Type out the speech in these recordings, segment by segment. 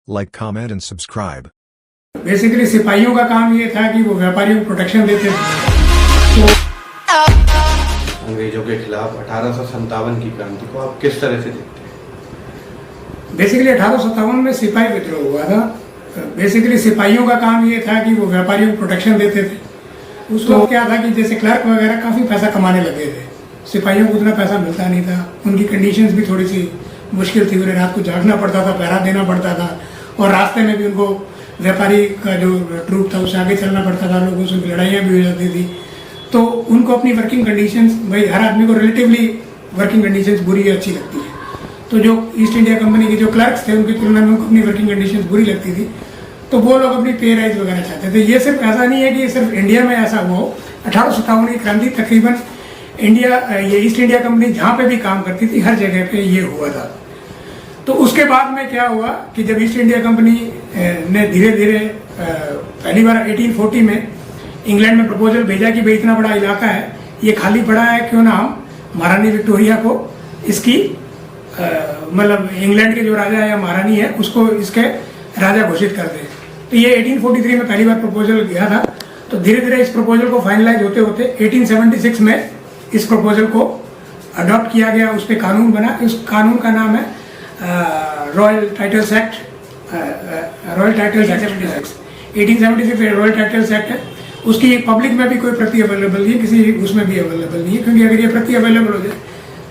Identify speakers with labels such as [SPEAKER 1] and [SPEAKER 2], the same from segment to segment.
[SPEAKER 1] Like, comment and subscribe.
[SPEAKER 2] Basically सिपाहियों का काम ये था कि वो व्यापारियों को प्रोटेक्शन देते थे।
[SPEAKER 3] अंग्रेजों के खिलाफ 1857 की क्रांति को आप किस तरह से देखते हैं?
[SPEAKER 2] बेसिकली 1857 में सिपाही विद्रोह हुआ था। बेसिकली सिपाहियों का काम ये था कि वो व्यापारियों को प्रोटेक्शन देते थे। उसको क्या था कि जैसे क्लर्क वगैरह काफ़ी पैसा कमाने लगे थे, सिपाहियों को उतना पैसा मिलता नहीं था। उनकी कंडीशंस भी थोड़ी सी मुश्किल थी, उन्हें रात को जागना पड़ता था, पहरा देना पड़ता था, और रास्ते में भी उनको व्यापारी का जो ट्रूप था उससे आगे चलना पड़ता था, लोगों से लड़ाइयाँ भी हो जाती थी। तो उनको अपनी वर्किंग कंडीशंस, भाई हर आदमी को रिलेटिवली वर्किंग कंडीशंस बुरी या अच्छी लगती है, तो जो ईस्ट इंडिया कंपनी के जो क्लर्क्स थे उनकी तुलना में उनको अपनी वर्किंग कंडीशंस बुरी लगती थी, तो वो लोग अपनी पे राइज वगैरह चाहते थे। ये सिर्फ ऐसा नहीं है कि सिर्फ इंडिया में ऐसा हुआ हो। 1857 की क्रांति तकरीबन इंडिया, ये ईस्ट इंडिया कंपनी जहाँ पे भी काम करती थी हर जगह पे ये हुआ था। तो उसके बाद में क्या हुआ कि जब ईस्ट इंडिया कंपनी ने धीरे धीरे पहली बार 1840 में इंग्लैंड में प्रपोजल भेजा कि भाई इतना बड़ा इलाका है, ये खाली पड़ा है, क्यों ना हम महारानी विक्टोरिया को इसकी मतलब इंग्लैंड के जो राजा है या महारानी है उसको इसके राजा घोषित कर दें। तो ये 1843 में पहली बार प्रपोजल गया था। तो धीरे धीरे इस प्रपोजल को फाइनलाइज होते होते 1876 में इस प्रपोजल को अडॉप्ट किया गया, उस पर कानून बना। उस कानून का नाम है royal titles act, royal titles act 1876 royal titles act है। उसकी पब्लिक में भी कोई प्रति अवेलेबल नहीं है, किसी उसमें भी अवेलेबल नहीं है, क्योंकि अगर ये प्रति अवेलेबल हो जाए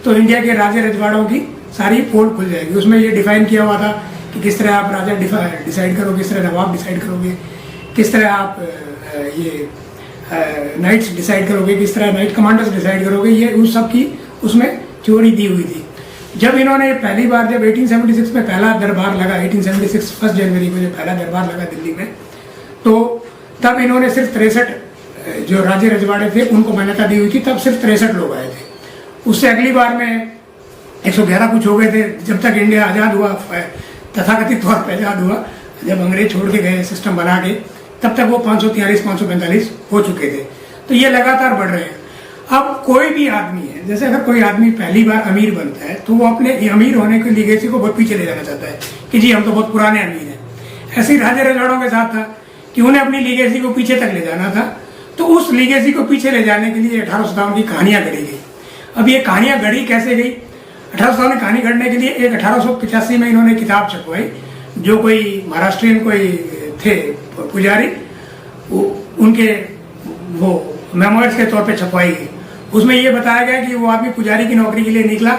[SPEAKER 2] तो इंडिया के राजे रजवाड़ों की सारी पोल खुल जाएगी। उसमें ये डिफाइन किया हुआ था कि किस तरह आप राजा डिसाइड करोगे, किस तरह नवाब डिसाइड करोगे, किस तरह आप ये नाइट्स डिसाइड करोगे, किस तरह नाइट कमांडर्स डिसाइड करोगे, ये उस सब की उसमें थ्योरी दी हुई थी। जब इन्होंने पहली बार, जब 1876 में पहला दरबार लगा, 1876 1 जनवरी को जब पहला दरबार लगा दिल्ली में, तो तब इन्होंने सिर्फ 63 जो राजे रजवाड़े थे उनको मान्यता दी हुई थी। तब सिर्फ 63 लोग आए थे। उससे अगली बार में 111 कुछ हो गए थे। जब तक इंडिया आज़ाद हुआ, तथाकथित तौर पर आज़ाद हुआ, जब अंग्रेज छोड़ के गए सिस्टम बना के, तब तक वो 543 545 हो चुके थे। तो ये लगातार बढ़ रहे हैं। अब कोई भी आदमी है, जैसे अगर कोई आदमी पहली बार अमीर बनता है तो वो अपने अमीर होने की लीगेसी को बहुत पीछे ले जाना चाहता है कि जी हम तो बहुत पुराने अमीर हैं। ऐसे ही राजे रजवाड़ों के साथ था कि उन्हें अपनी लीगेसी को पीछे तक ले जाना था। तो उस लीगेसी को पीछे ले जाने के लिए 1857 की कहानियां गढ़ी गई। अब ये कहानियां गढ़ी कैसे गई? 1857 में कहानी गढ़ने के लिए एक 1885 में इन्होंने किताब छपवाई, जो कोई महाराष्ट्रियन कोई थे पुजारी, उनके वो मेमोइर्स के तौर पे छपवाई गई। उसमें ये बताया गया कि वो आदमी पुजारी की नौकरी के लिए निकला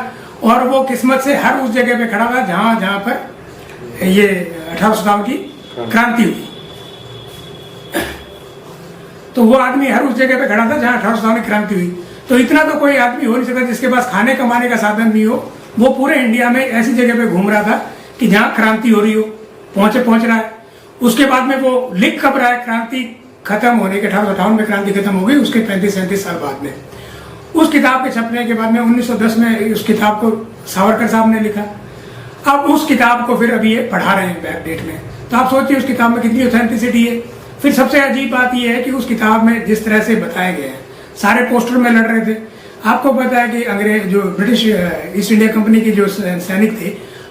[SPEAKER 2] और वो किस्मत से हर उस जगह पे खड़ा था जहां जहां पर ये 1857 की क्रांति हुई। तो वो आदमी हर उस जगह पे खड़ा था जहां 1857 की क्रांति हुई। तो इतना तो कोई आदमी हो नहीं सकता जिसके पास खाने कमाने का साधन नहीं हो। वो पूरे इंडिया में ऐसी जगह पे घूम रहा था कि जहां क्रांति हो रही हो, पहुंच रहा है। उसके बाद में वो लिख कब रहा है? क्रांति खत्म होने के 1858 में क्रांति खत्म हो गई, उसके 35-37 साल बाद में। उस किताब के छपने के बाद में 1910 में उस किताब को सावरकर साहब ने लिखा। अब उस किताब को फिर अभी ये पढ़ा रहे हैं बैक डेट में। तो आप सोचिए उस किताब में कितनी ऑथेंटिसिटी है। फिर सबसे अजीब बात यह है कि उस किताब में जिस तरह से बताया गया है, सारे पोस्टर में लड़ रहे थे। आपको पता है कि अंग्रेज जो ब्रिटिश ईस्ट इंडिया कंपनी के जो सैनिक थे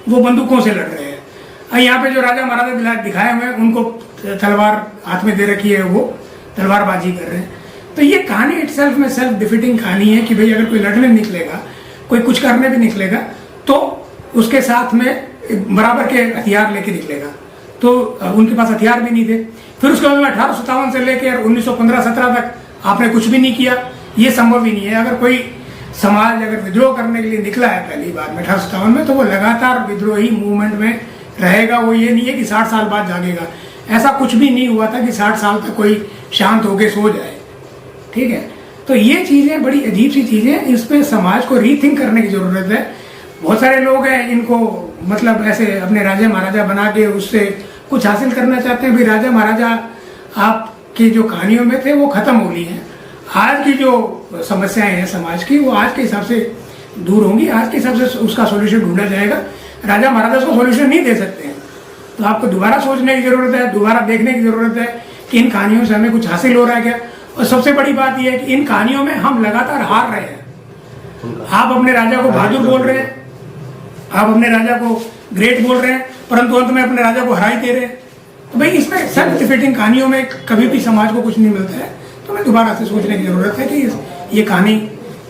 [SPEAKER 2] वो बंदूकों से लड़ रहे हैं। यहाँ पे जो राजा महाराजा दिखाए हुए हैं उनको तलवार हाथ में दे रखी है, वो तलवारबाजी कर रहे हैं। तो ये कहानी इटसेल्फ में सेल्फ डिफीटिंग कहानी है कि भाई अगर कोई लड़ने निकलेगा, कोई कुछ करने भी निकलेगा, तो उसके साथ में बराबर के हथियार लेके निकलेगा। तो उनके पास हथियार भी नहीं थे। फिर उसके बाद में 1857 से लेकर 1915-17 तक आपने कुछ भी नहीं किया, ये संभव ही नहीं है। अगर कोई समाज अगर विद्रोह करने के लिए निकला है पहली बार में 1857 में, तो वो लगातार विद्रोही मूवमेंट में रहेगा। वो ये नहीं है कि 60 साल बाद जागेगा। ऐसा कुछ भी नहीं हुआ था कि 60 साल तक कोई शांत होके सो जाए। ठीक है, तो ये चीजें बड़ी अजीब सी चीजें, इस पे समाज को रीथिंक करने की जरूरत है। बहुत सारे लोग हैं इनको मतलब ऐसे अपने राजा महाराजा बना के उससे कुछ हासिल करना चाहते हैं। भाई राजा महाराजा आपकी जो कहानियों में थे वो खत्म हो गई हैं। आज की जो समस्याएं हैं समाज की, वो आज के हिसाब से दूर होंगी, आज के हिसाब से उसका सोल्यूशन ढूंढा जाएगा। राजा महाराजा उसको सोल्यूशन नहीं दे सकते हैं। तो आपको दोबारा सोचने की जरूरत है, दोबारा देखने की जरूरत है कि इन कहानियों से हमें कुछ हासिल हो रहा है क्या। और सबसे बड़ी बात यह है कि इन कहानियों में हम लगातार हार रहे हैं। आप अपने राजा को बहादुर बोल रहे हैं, आप अपने राजा को ग्रेट बोल रहे हैं, परंतु अंत में अपने राजा को हरा ही दे रहे हैं। तो भाई इसमें सेल्फ डिफीटिंग कहानियों में कभी भी समाज को कुछ नहीं मिलता है। तो हमें दोबारा से सोचने की जरूरत है कि ये कहानी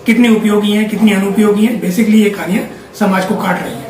[SPEAKER 2] कितनी उपयोगी है, कितनी अनुपयोगी है। बेसिकली ये कहानियां समाज को काट रही है।